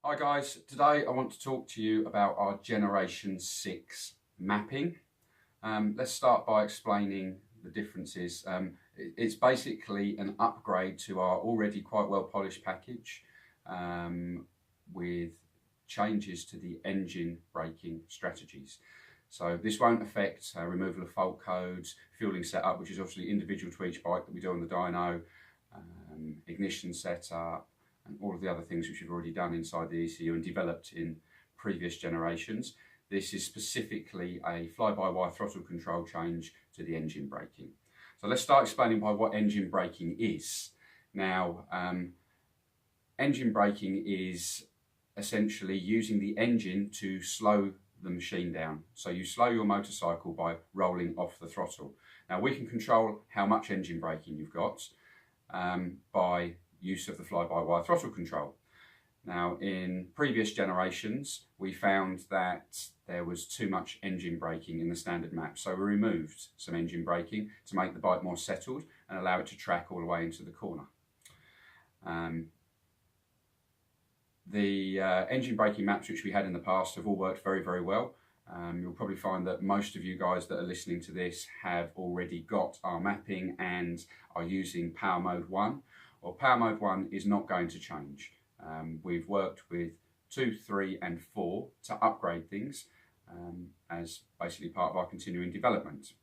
Hi guys, today I want to talk to you about our Generation 6 mapping. Let's start by explaining the differences. It's basically an upgrade to our already quite well polished package with changes to the engine braking strategies. So this won't affect removal of fault codes, fueling setup, which is obviously individual to each bike that we do on the dyno, ignition setup, and all of the other things which we've already done inside the ECU and developed in previous generations. This is specifically a fly-by-wire throttle control change to the engine braking. So let's start explaining by what engine braking is. Now, engine braking is essentially using the engine to slow the machine down. So you slow your motorcycle by rolling off the throttle. Now we can control how much engine braking you've got by use of the fly-by-wire throttle control. Now in previous generations we found that there was too much engine braking in the standard map, so we removed some engine braking to make the bike more settled and allow it to track all the way into the corner. The engine braking maps which we had in the past have all worked very well. You'll probably find that most of you guys that are listening to this have already got our mapping and are using Power Mode 1. Well, Power Mode 1 is not going to change. We've worked with 2, 3 and 4 to upgrade things as basically part of our continuing development.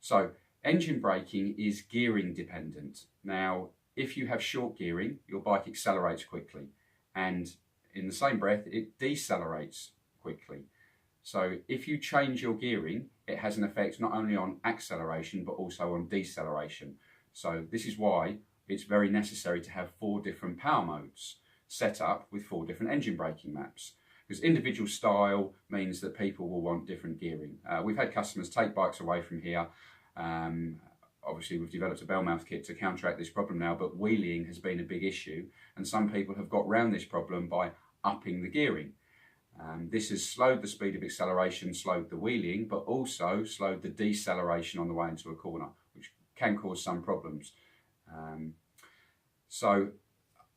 So engine braking is gearing dependent. Now if you have short gearing, your bike accelerates quickly, and in the same breath it decelerates quickly. So if you change your gearing, it has an effect not only on acceleration but also on deceleration. So this is why it's very necessary to have 4 different power modes set up with 4 different engine braking maps, because individual style means that people will want different gearing. We've had customers take bikes away from here. Obviously we've developed a bell mouth kit to counteract this problem now, but wheeling has been a big issue and some people have got around this problem by upping the gearing. This has slowed the speed of acceleration, slowed the wheeling, but also slowed the deceleration on the way into a corner, which can cause some problems. So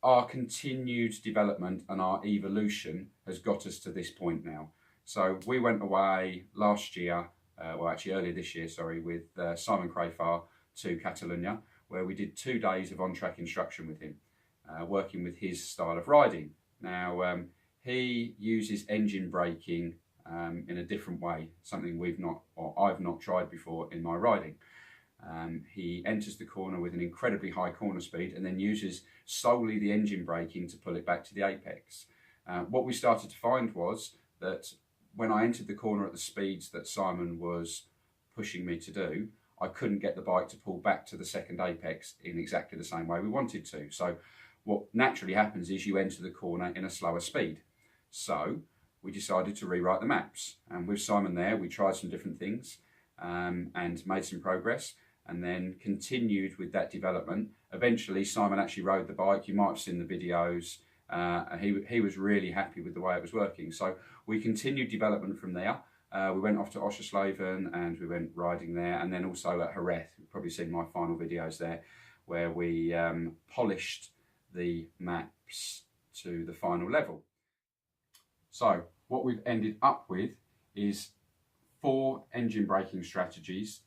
our continued development and our evolution has got us to this point now. So we went away last year, well actually earlier this year, sorry, with Simon Crafer to Catalunia, where we did 2 days of on-track instruction with him, working with his style of riding. Now he uses engine braking in a different way, something I've not tried before in my riding. He enters the corner with an incredibly high corner speed and then uses solely the engine braking to pull it back to the apex. What we started to find was that when I entered the corner at the speeds that Simon was pushing me to do, I couldn't get the bike to pull back to the second apex in exactly the same way we wanted to. So what naturally happens is you enter the corner in a slower speed. So we decided to rewrite the maps, and with Simon there we tried some different things and made some progress, and then continued with that development. Eventually Simon actually rode the bike. You might have seen the videos. He was really happy with the way it was working. So we continued development from there. We went off to Oschersleben and we went riding there, and then also at Jerez. You've probably seen my final videos there where we polished the maps to the final level. So what we've ended up with is 4 engine braking strategies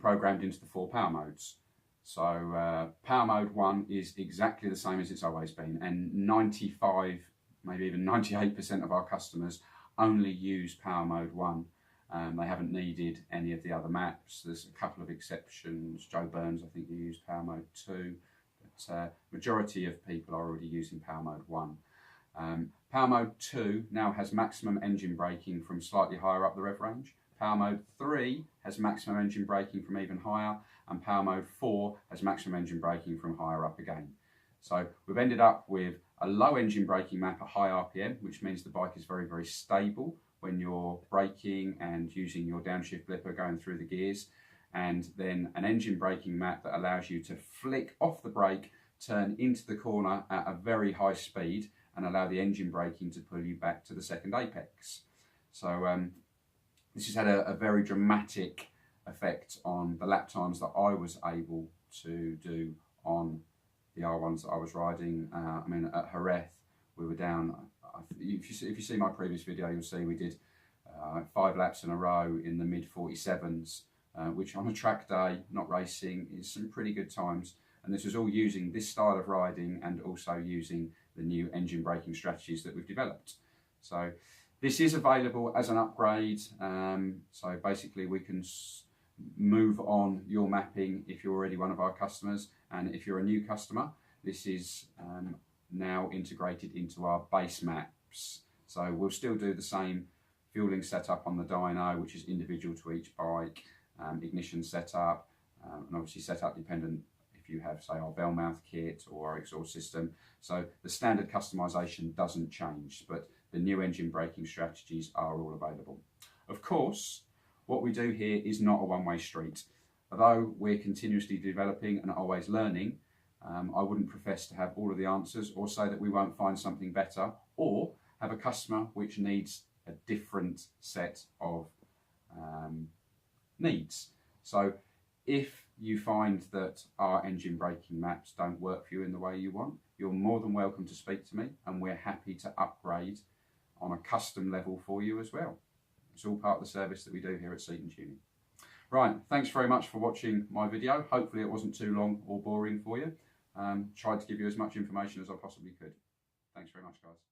programmed into the 4 power modes. So Power Mode 1 is exactly the same as it's always been, and 95, maybe even 98% of our customers only use Power Mode 1. They haven't needed any of the other maps. There's a couple of exceptions. Joe Burns, I think, he used Power Mode 2, but majority of people are already using Power Mode 1. Power Mode 2 now has maximum engine braking from slightly higher up the rev range. Power Mode 3 has maximum engine braking from even higher, and Power Mode 4 has maximum engine braking from higher up again. So we've ended up with a low engine braking map at high RPM, which means the bike is very stable when you're braking and using your downshift blipper going through the gears, and then an engine braking map that allows you to flick off the brake, turn into the corner at a very high speed and allow the engine braking to pull you back to the second apex. So this has had a very dramatic effect on the lap times that I was able to do on the R1s that I was riding. I mean, at Jerez, we were down, if you see my previous video, you'll see we did 5 laps in a row in the mid 47s, which on a track day, not racing, is some pretty good times. And this was all using this style of riding and also using the new engine braking strategies that we've developed. So this is available as an upgrade. So basically we can move on your mapping if you're already one of our customers, and if you're a new customer, this is now integrated into our base maps. So we'll still do the same fueling setup on the dyno, which is individual to each bike, ignition setup, and obviously setup dependent if you have, say, our bell mouth kit or our exhaust system. So the standard customization doesn't change, but the new engine braking strategies are all available. Of course, what we do here is not a one-way street. Although we're continuously developing and always learning, I wouldn't profess to have all of the answers or say that we won't find something better or have a customer which needs a different set of needs. So if you find that our engine braking maps don't work for you in the way you want, you're more than welcome to speak to me, and we're happy to upgrade on a custom level for you as well. It's all part of the service that we do here at Seton Tuning. Right, thanks very much for watching my video. Hopefully it wasn't too long or boring for you. Tried to give you as much information as I possibly could. Thanks very much, guys.